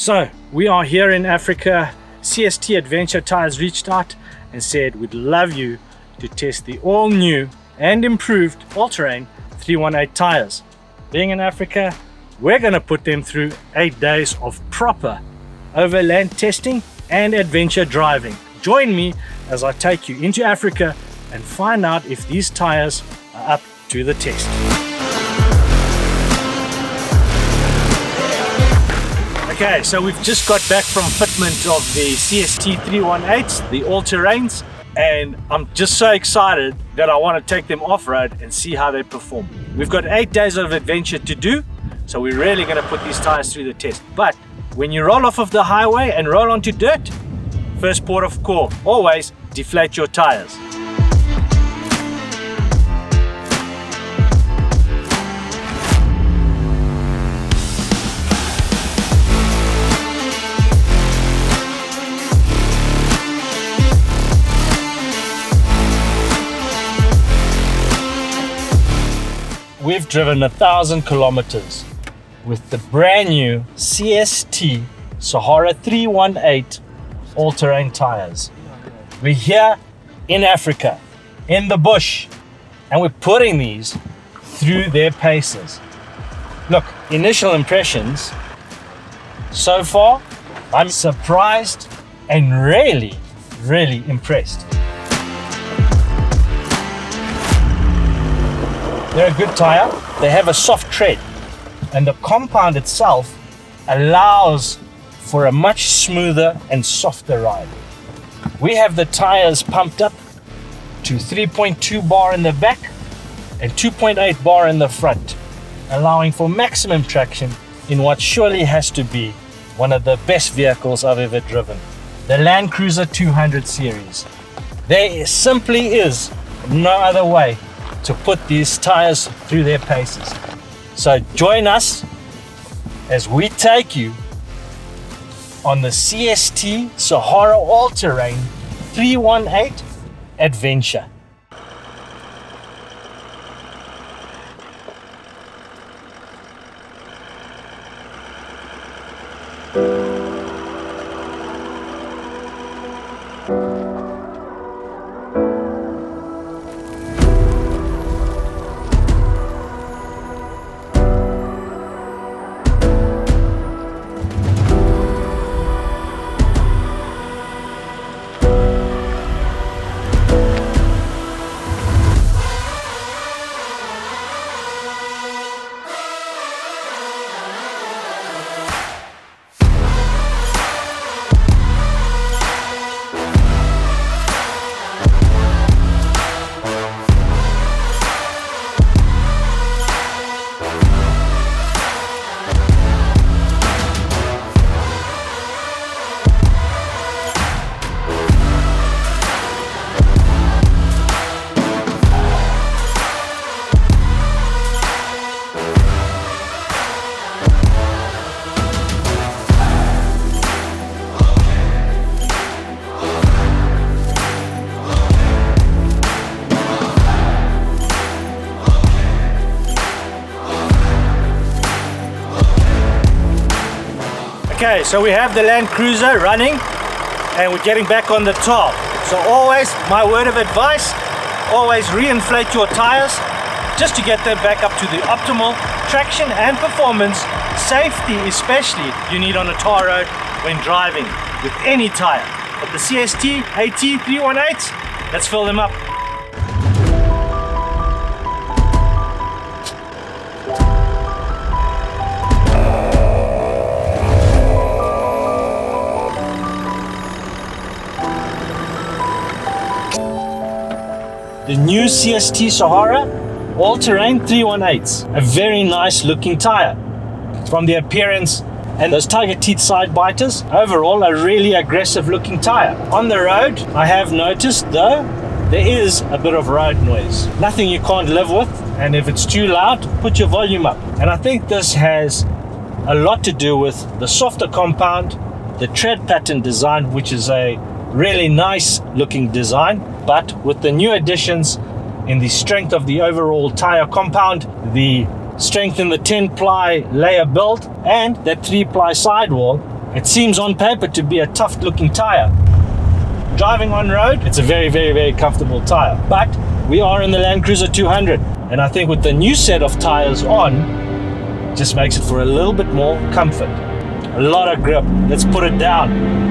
So we are here in Africa. CST Adventure Tires reached out and said we'd love you to test the all new and improved all-terrain 318 tires. Being in Africa, we're going to put them through 8 days of proper overland testing and adventure driving. Join me as I take you into Africa and find out if these tires are up to the test. Okay, so we've just got back from fitment of the CST 318s, the all-terrains, and I'm just so excited that I want to take them off-road and see how they perform. We've got 8 days of adventure to do, so we're really going to put these tires through the test. But when you roll off of the highway and roll onto dirt, first port of call, always deflate your tires. We've driven 1,000 kilometers with the brand new CST Sahara 318 all-terrain tires. We're here in Africa, in the bush, and we're putting these through their paces. Look, initial impressions, so far, I'm surprised and really impressed. They're a good tire. They have a soft tread, and the compound itself allows for a much smoother and softer ride. We have the tires pumped up to 3.2 bar in the back and 2.8 bar in the front, allowing for maximum traction in what surely has to be one of the best vehicles I've ever driven, the Land Cruiser 200 series. There simply is no other way to put these tires through their paces. So join us as we take you on the CST Sahara All-Terrain 318 adventure. Okay, so we have the Land Cruiser running and we're getting back on the tar. So always, my word of advice, always reinflate your tires just to get them back up to the optimal traction and performance, safety especially, you need on a tar road when driving with any tire. But the CST AT318, let's fill them up. The new CST Sahara All-Terrain 318s, a very nice looking tire. From the appearance and those tiger teeth side biters, overall a really aggressive looking tire. On the road, I have noticed though, there is a bit of road noise. Nothing you can't live with, and if it's too loud, put your volume up. And I think this has a lot to do with the softer compound, the tread pattern design, which is a really nice looking design, but with the new additions in the strength of the overall tire compound, the strength in the 10-ply layer build, and that 3-ply sidewall, It seems on paper to be a tough looking tire. Driving on road, it's a very, very, very comfortable tire. But we are in the Land Cruiser 200, and I think with the new set of tires on, just makes it for a little bit more comfort. A lot of grip. Let's put it down.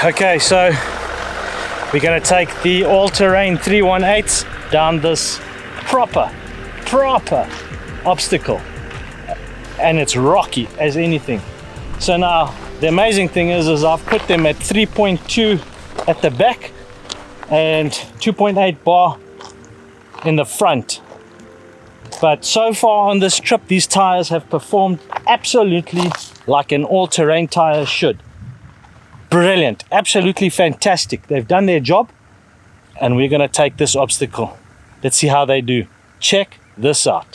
Okay, so we're going to take the all-terrain 318s down this proper obstacle, and it's rocky as anything. So now the amazing thing is I've put them at 3.2 at the back and 2.8 bar in the front. But so far on this trip, these tires have performed absolutely like an all-terrain tire should. Brilliant, absolutely fantastic. They've done their job, and we're going to take this obstacle. Let's see how they do. Check this out.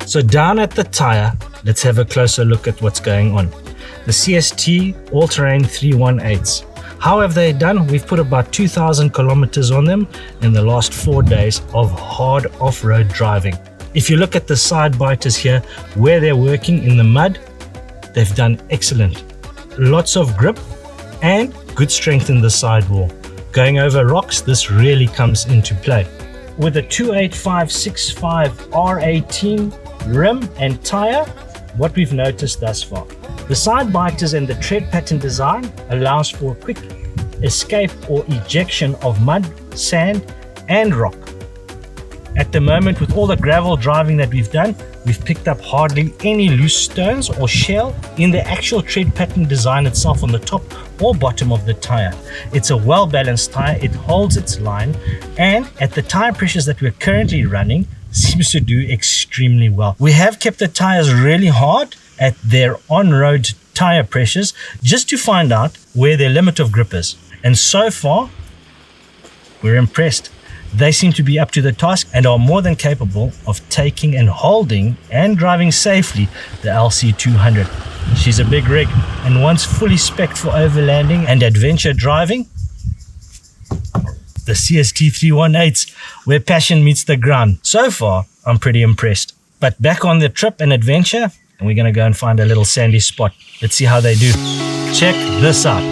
So down at the tire, let's have a closer look at what's going on. The CST all-terrain 318s. How have they done? We've put about 2,000 kilometers on them in the last 4 days of hard off-road driving. If you look at the side biters here, where they're working in the mud, they've done excellent. Lots of grip and good strength in the sidewall. Going over rocks, this really comes into play. With a 285/65 R18 rim and tire, what we've noticed thus far. The side biters and the tread pattern design allows for quick escape or ejection of mud, sand and rock. At the moment, with all the gravel driving that we've done, we've picked up hardly any loose stones or shell in the actual tread pattern design itself on the top or bottom of the tire. It's a well-balanced tire, it holds its line, and at the tire pressures that we're currently running, seems to do extremely well. We have kept the tires really hard at their on-road tire pressures just to find out where their limit of grip is. And so far, we're impressed. They seem to be up to the task and are more than capable of taking and holding and driving safely the LC200. She's a big rig, and once fully spec'd for overlanding and adventure driving, the CST 318s, where passion meets the ground. So far, I'm pretty impressed. But back on the trip and adventure, and we're going to go and find a little sandy spot. Let's see how they do. Check this out.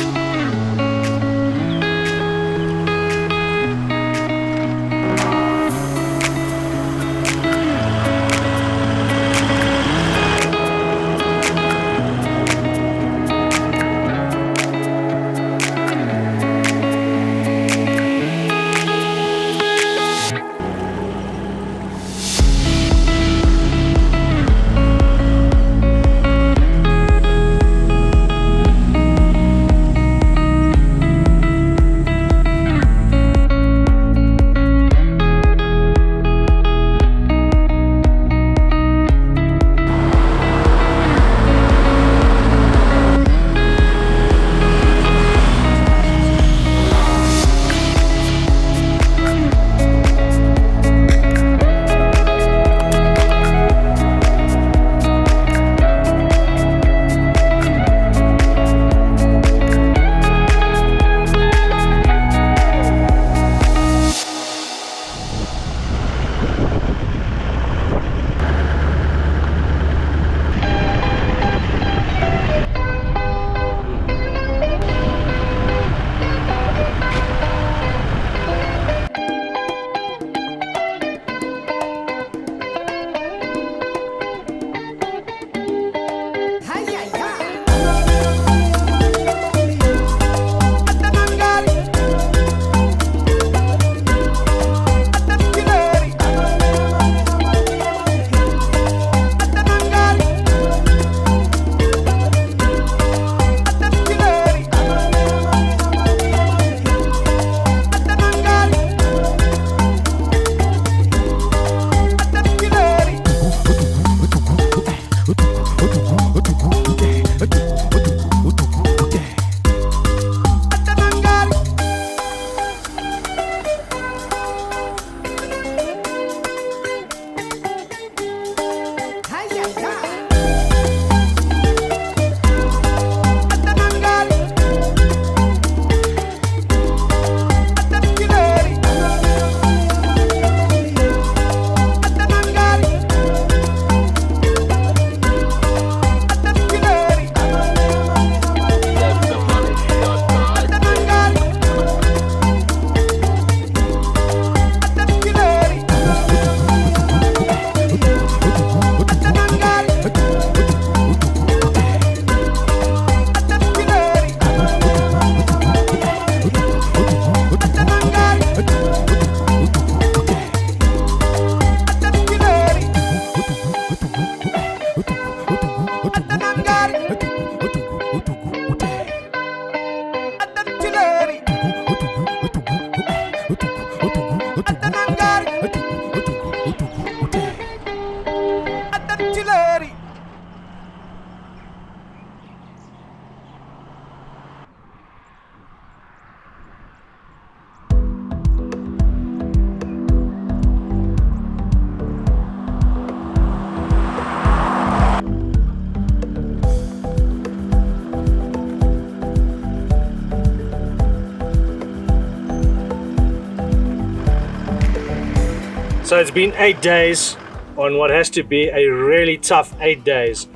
So it's been 8 days on what has to be a really tough 8 days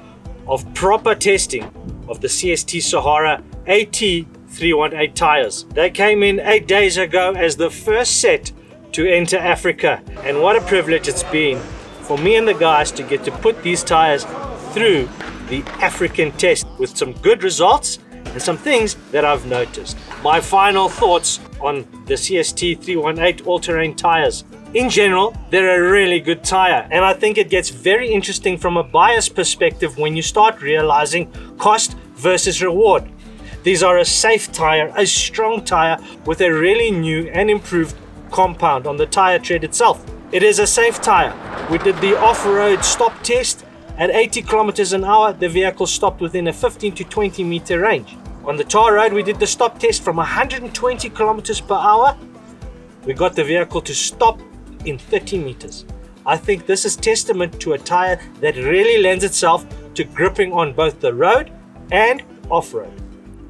of proper testing of the CST Sahara AT318 tires. They came in 8 days ago as the first set to enter Africa, and what a privilege it's been for me and the guys to get to put these tires through the African test with some good results and some things that I've noticed. My final thoughts on the CST 318 all-terrain tires. In general, they're a really good tire, and I think it gets very interesting from a buyer's perspective when you start realizing cost versus reward. These are a safe tire, a strong tire with a really new and improved compound on the tire tread itself. It is a safe tire. We did the off-road stop test. At 80 kilometers an hour, the vehicle stopped within a 15 to 20 meter range. On the tar road, we did the stop test from 120 kilometers per hour. We got the vehicle to stop in 30 meters. I think this is testament to a tire that really lends itself to gripping on both the road and off-road.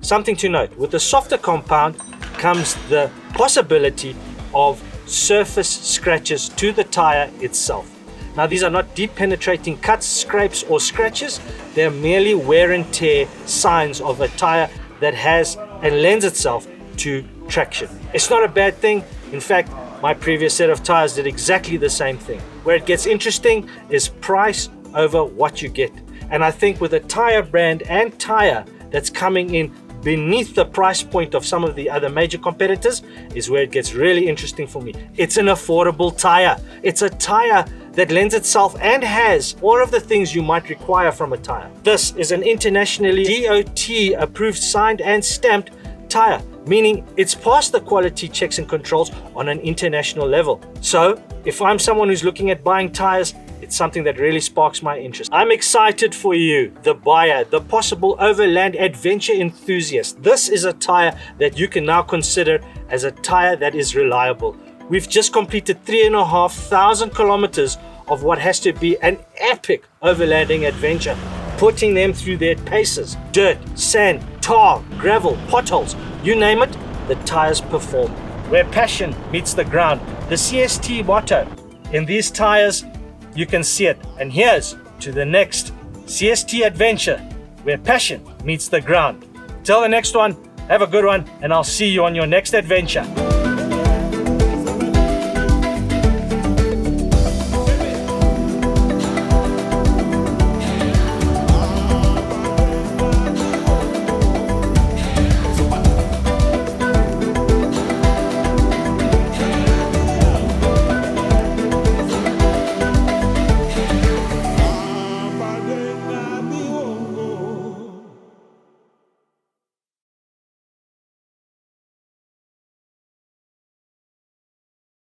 Something to note, with the softer compound comes the possibility of surface scratches to the tire itself. Now, these are not deep penetrating cuts, scrapes or scratches. They're merely wear and tear signs of a tire that has and lends itself to traction. It's not a bad thing. In fact, my previous set of tires did exactly the same thing. Where it gets interesting is price over what you get. And I think with a tire brand and tire that's coming in beneath the price point of some of the other major competitors is where it gets really interesting for me. It's an affordable tire. It's a tire that lends itself and has all of the things you might require from a tire. This is an internationally DOT approved, signed and stamped tire, meaning it's passed the quality checks and controls on an international level. So if I'm someone who's looking at buying tires, it's something that really sparks my interest. I'm excited for you, the buyer, the possible overland adventure enthusiast. This is a tire that you can now consider as a tire that is reliable. We've just completed 3,500 kilometers of what has to be an epic overlanding adventure, putting them through their paces. Dirt, sand, tar, gravel, potholes, you name it, the tires perform. Where passion meets the ground. The CST motto in these tires, you can see it. And here's to the next CST adventure, where passion meets the ground. Till the next one, have a good one, and I'll see you on your next adventure.